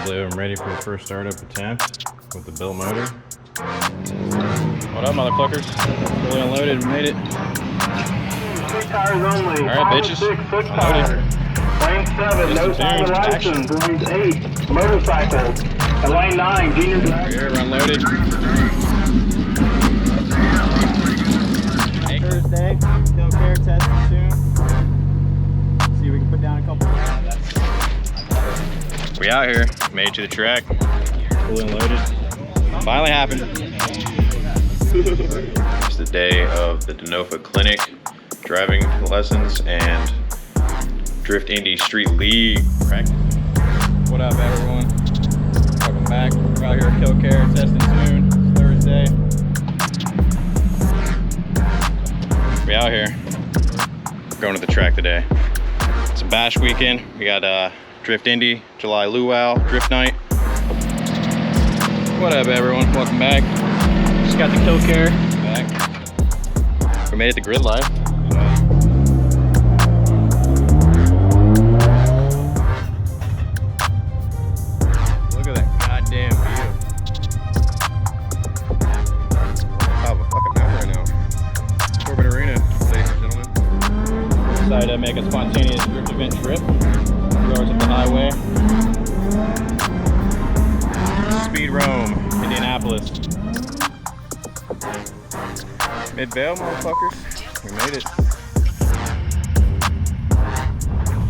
blue. I'm ready for the first startup attempt with the built motor. What up, motherfuckers? Fully unloaded, we made it. 3 tires only. Alright, bitches. 6 tires. Lane 7, no tire license. Lane 8, motorcycle. And lane 9, junior driver. Here, we're unloaded. Thursday, still care testing soon. See if we can put down a couple. We out here, made it to the track, fully unloaded. Finally happened. It's the day of the Denofa Clinic, driving lessons, and Drift Indy Street League practice. What up, everyone? Welcome back. We're out here at Kill Care, testing soon. It's Thursday. We out here. We're going to the track today. It's a bash weekend. We got Drift Indy, July Luau, Drift Night. What up, everyone? Welcome back. Just got the Kill Care back. We made it to grid life. Look at that goddamn view. Top of a fucking mountain right now. Corbin Arena, ladies and gentlemen. Decided to make a spontaneous drift event trip. 2 hours up the highway. Speed Rome, Indianapolis. Midvale, motherfuckers. We made it.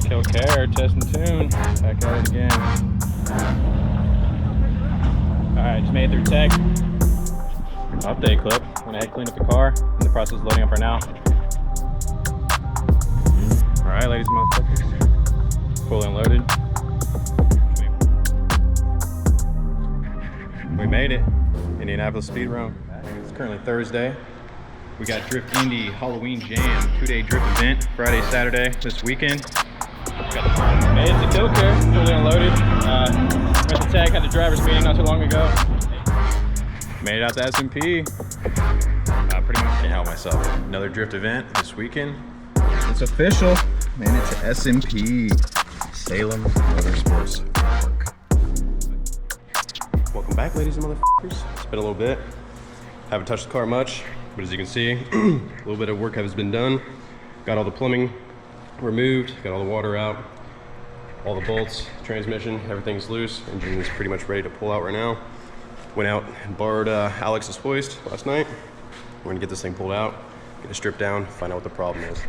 Kill Care, test and tune. Back at it again. Alright, just made it through tech. Update clip. Went ahead, cleaned up the car. In the process of loading up right now. Alright, ladies and motherfuckers. Fully unloaded. We made it. Indianapolis Speed Rome. It's currently Thursday. We got Drift Indy Halloween Jam, 2-day drift event, Friday, Saturday, this weekend. Made it to Kill Care, fully unloaded. Went to tech, had the driver's meeting not too long ago. Made it out to SMP. Pretty much can't help myself. Another drift event this weekend. It's official. Made it to SMP, Salem Motorsports Park. Welcome back, ladies and motherfuckers. It's been a little bit. Haven't touched the car much, but as you can see, a little bit of work has been done. Got all the plumbing removed, got all the water out, all the bolts, transmission, everything's loose. Engine is pretty much ready to pull out right now. Went out and borrowed Alex's hoist last night. We're gonna get this thing pulled out, get it stripped down, find out what the problem is.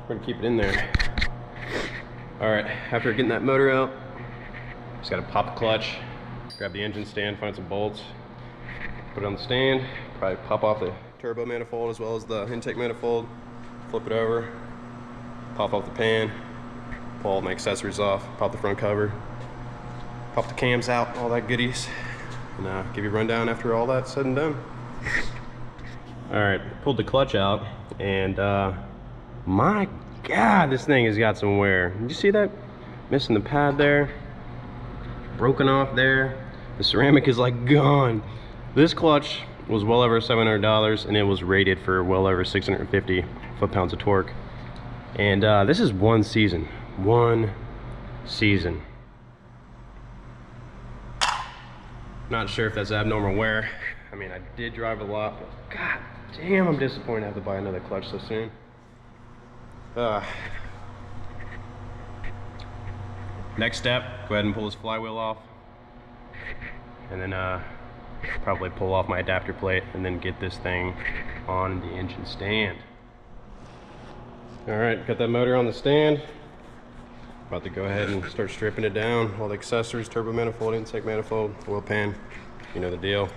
We're gonna keep it in there. All right, after getting that motor out, just gotta pop the clutch, grab the engine stand, find some bolts, put it on the stand, probably pop off the turbo manifold as well as the intake manifold, flip it over, pop off the pan, pull all my accessories off, pop the front cover, pop the cams out, all that goodies, and give you a rundown after all that's said and done. All right, pulled the clutch out, and my God, this thing has got some wear. Did you see that? Missing the pad there, broken off there. The ceramic is like gone. This clutch was well over $700, and it was rated for well over 650 foot-pounds of torque. And this is one season. Not sure if that's abnormal wear. I mean, I did drive a lot, but God damn, I'm disappointed to have to buy another clutch so soon. Next step, go ahead and pull this flywheel off. and then probably pull off my adapter plate and then get this thing on the engine stand. All right, got that motor on the stand. About to go ahead and start stripping it down. All the accessories, turbo manifold, intake manifold, oil pan, you know the deal.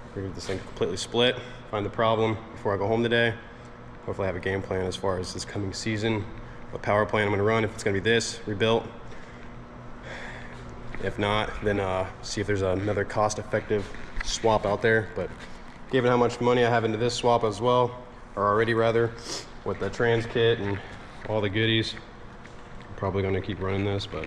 We're gonna get this thing completely split, find the problem before I go home today. Hopefully I have a game plan as far as this coming season, what power plant I'm gonna run, if it's gonna be this, rebuilt. If not, then see if there's another cost-effective swap out there. But given how much money I have into this swap as well, or already rather, with the trans kit and all the goodies, I'm probably gonna keep running this, but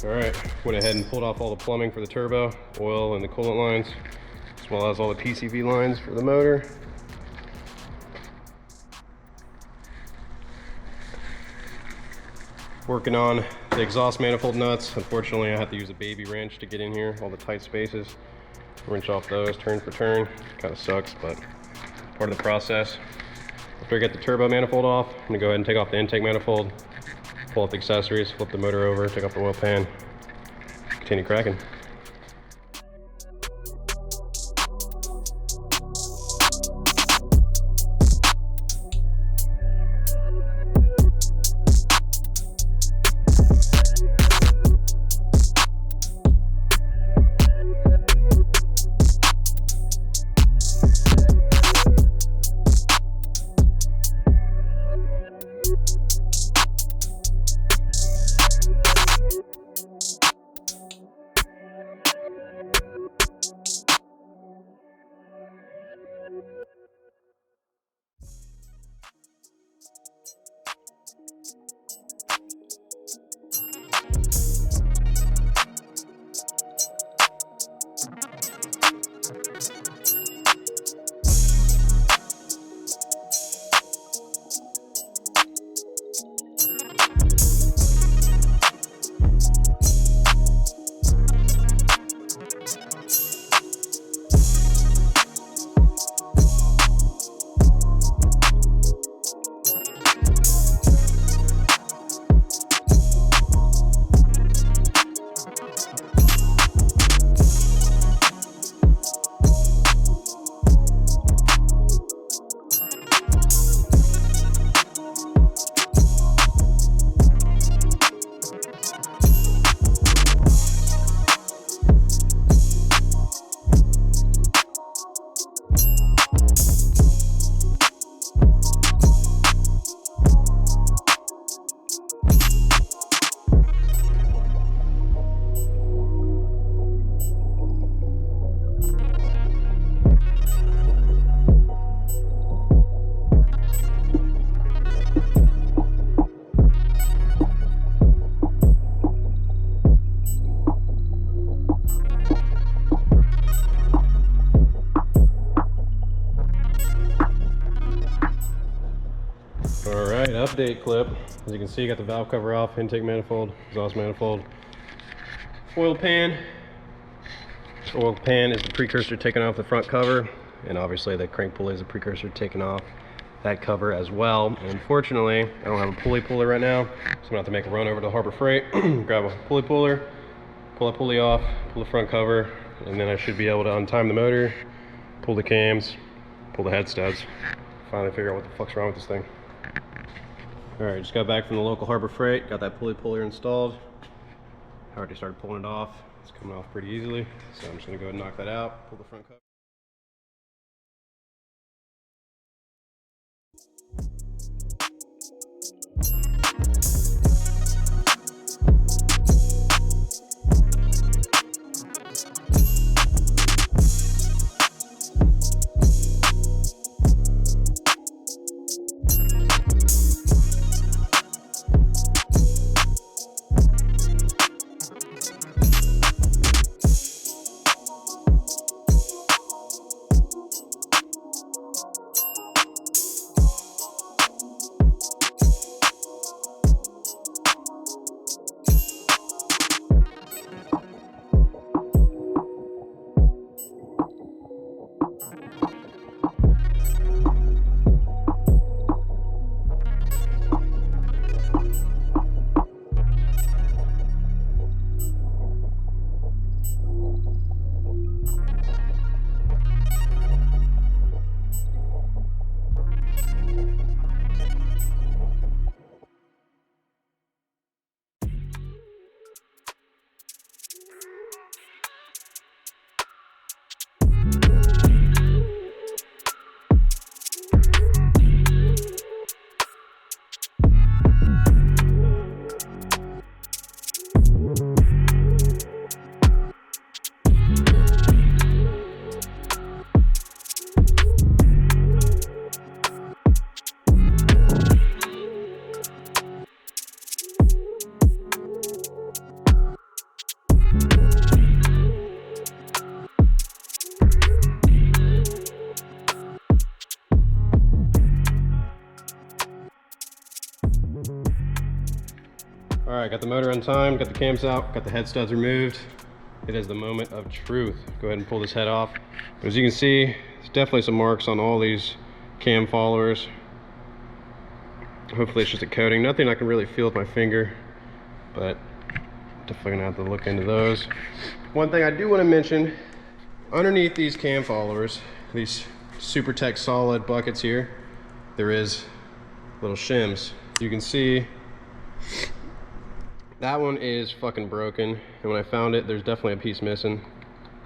Alright, went ahead and pulled off all the plumbing for the turbo, oil and the coolant lines, as well as all the PCV lines for the motor. Working on the exhaust manifold nuts. Unfortunately, I have to use a baby wrench to get in here, all the tight spaces. Wrench off those turn for turn. Kind of sucks, but part of the process. After I get the turbo manifold off, I'm gonna go ahead and take off the intake manifold, pull off the accessories, flip the motor over, take off the oil pan, continue cracking. Alright, update clip. As you can see, got the valve cover off, intake manifold, exhaust manifold, oil pan. Oil pan is the precursor taken off the front cover, and obviously the crank pulley is the precursor taken off that cover as well. And unfortunately, I don't have a pulley puller right now, so I'm gonna have to make a run over to Harbor Freight, grab a pulley puller, pull that pulley off, pull the front cover, and then I should be able to untime the motor, pull the cams, pull the head studs, finally figure out what the fuck's wrong with this thing. All right, just got back from the local Harbor Freight, got that pulley puller installed. I already started pulling it off. It's coming off pretty easily, so I'm just gonna go ahead and knock that out, pull the front cover. All right, got the motor untimed, got the cams out, got the head studs removed. It is the moment of truth. Go ahead and pull this head off. As you can see, there's definitely some marks on all these cam followers. Hopefully it's just a coating. Nothing I can really feel with my finger, but definitely gonna have to look into those. One thing I do want to mention, underneath these cam followers, these Super Tech solid buckets here, there is little shims. You can see that one is fucking broken, and when I found it, there's definitely a piece missing.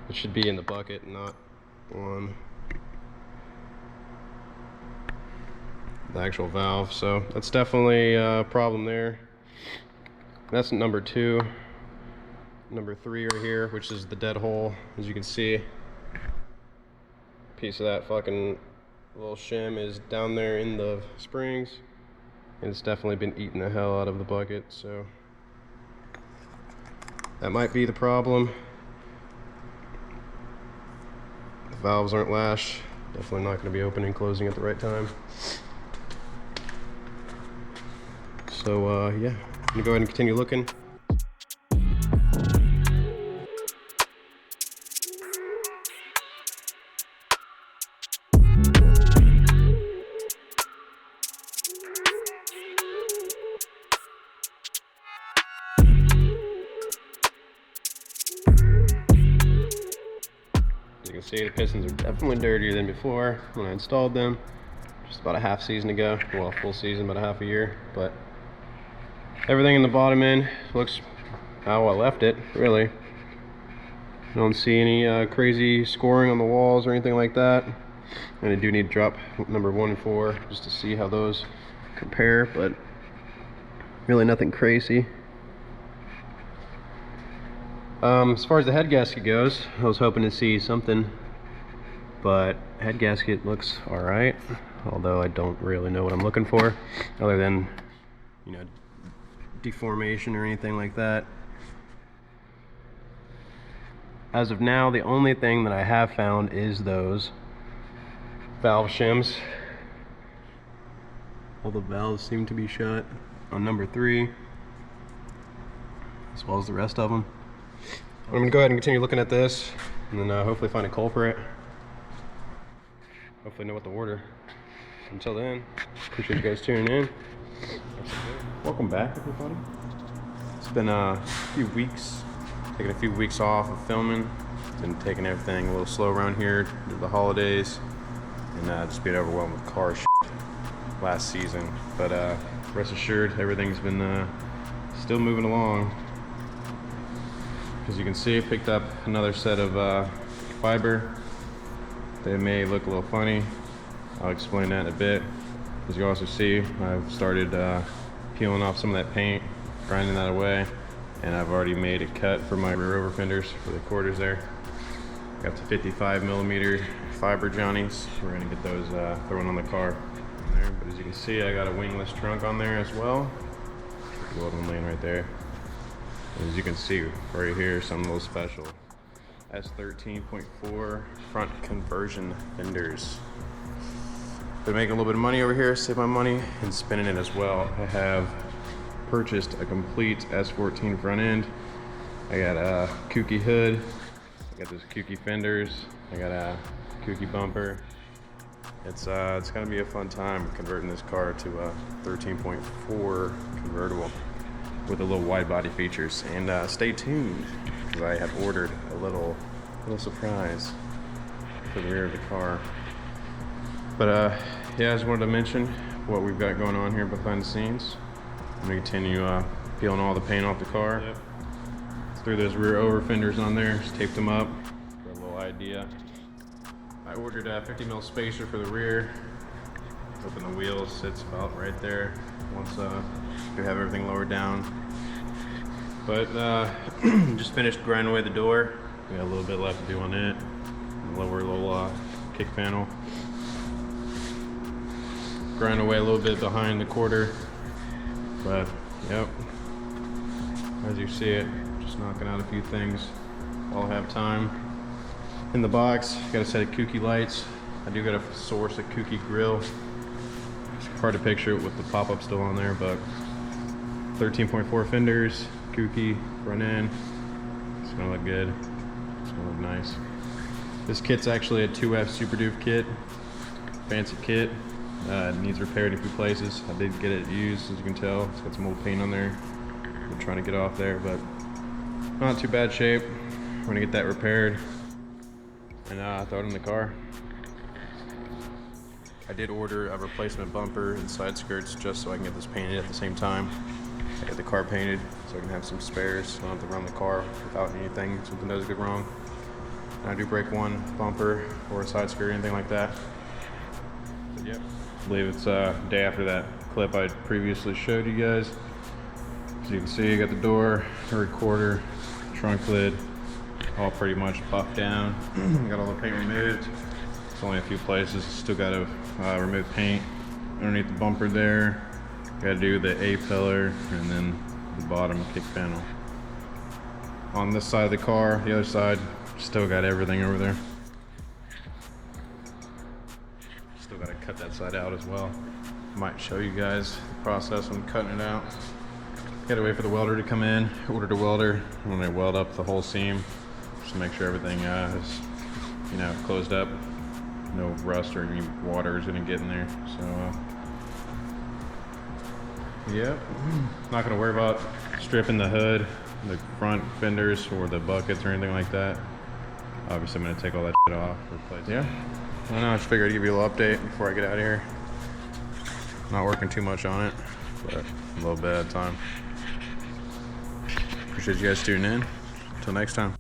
It should be in the bucket, not on the actual valve, so that's definitely a problem there. That's number 2. Number 3 right here, which is the dead hole. As you can see, a piece of that fucking little shim is down there in the springs, and it's definitely been eating the hell out of the bucket, so that might be the problem. The valves aren't lashed. Definitely not going to be opening and closing at the right time. So yeah, I'm going to go ahead and continue looking. You can see the pistons are definitely dirtier than before when I installed them just about a half season ago. Well, full season, about a half a year. But everything in the bottom end looks how I left it, really. I don't see any crazy scoring on the walls or anything like that. And I do need to drop number 1 and 4 just to see how those compare, but really nothing crazy. As far as the head gasket goes, I was hoping to see something, but head gasket looks alright, although I don't really know what I'm looking for, other than, you know, deformation or anything like that. As of now, the only thing that I have found is those valve shims. All the valves seem to be shut on number 3, as well as the rest of them. I'm going to go ahead and continue looking at this, and then hopefully find a culprit. Hopefully know what to order. until then, appreciate you guys tuning in. Welcome back, everybody. It's been a few weeks, taking a few weeks off of filming. Been taking everything a little slow around here due to the holidays, and just being overwhelmed with car shit last season. But rest assured, everything's been still moving along. As you can see, I picked up another set of fiber. They may look a little funny. I'll explain that in a bit. As you also see, I've started peeling off some of that paint, grinding that away, and I've already made a cut for my rear over fenders for the quarters there. Got the 55 millimeter fiber Johnnies. We're gonna get those thrown on the car there. But as you can see, I got a wingless trunk on there as well. The old one laying right there. And as you can see right here, something a little special. S13.4 front conversion fenders. Been making a little bit of money over here, save my money, and spending it as well. I have purchased a complete S14 front end. I got a kooky hood. I got those kooky fenders. I got a kooky bumper. It's gonna be a fun time converting this car to a 13.4 convertible with a little wide body features. And stay tuned, because I have ordered a little surprise for the rear of the car. But yeah, I just wanted to mention what we've got going on here behind the scenes. I'm gonna continue peeling all the paint off the car. Yep. Threw those rear over fenders on there, just taped them up for a little idea. I ordered a 50 mil spacer for the rear. Open the wheels, sits about right there. Once you have everything lowered down. But just finished grinding away the door. We got a little bit left to do on it. Lower little kick panel. Grind away a little bit behind the quarter. But yep, as you see it, just knocking out a few things while I have time. In the box, got a set of kooky lights. I do got a source a kooky grill. It's hard to picture it with the pop-up still on there, but 13.4 fenders, kooky front end. It's gonna look good. It's gonna look nice. This kit's actually a 2F Super Doof kit. Fancy kit. It needs repaired in a few places. I did get it used, as you can tell. It's got some old paint on there. I'm trying to get off there, but not too bad shape. We're gonna get that repaired and throw it in the car. I did order a replacement bumper and side skirts just so I can get this painted at the same time. I got the car painted so I can have some spares. So I don't have to run the car without anything. Something does get wrong. And I do break one bumper or a side skirt or anything like that. But yep. I believe it's day after that clip I previously showed you guys. As you can see, I got the door, recorder, trunk lid, all pretty much buffed down. Got all the paint removed. It's only a few places. Still got to remove paint underneath the bumper there. Got to do the A pillar and then the bottom kick panel. On this side of the car, the other side, still got everything over there. Still got to cut that side out as well. Might show you guys the process when cutting it out. Got to wait for the welder to come in. Ordered a welder. I'm gonna weld up the whole seam just to make sure everything is, closed up. No rust or any water is gonna get in there. So, yeah, not gonna worry about stripping the hood, the front fenders, or the buckets or anything like that. Obviously, I'm gonna take all that shit off, replace it. Yeah, I don't know. I just figured I'd give you a little update before I get out of here. Not working too much on it, but a little bit at a time. Appreciate you guys tuning in. Until next time.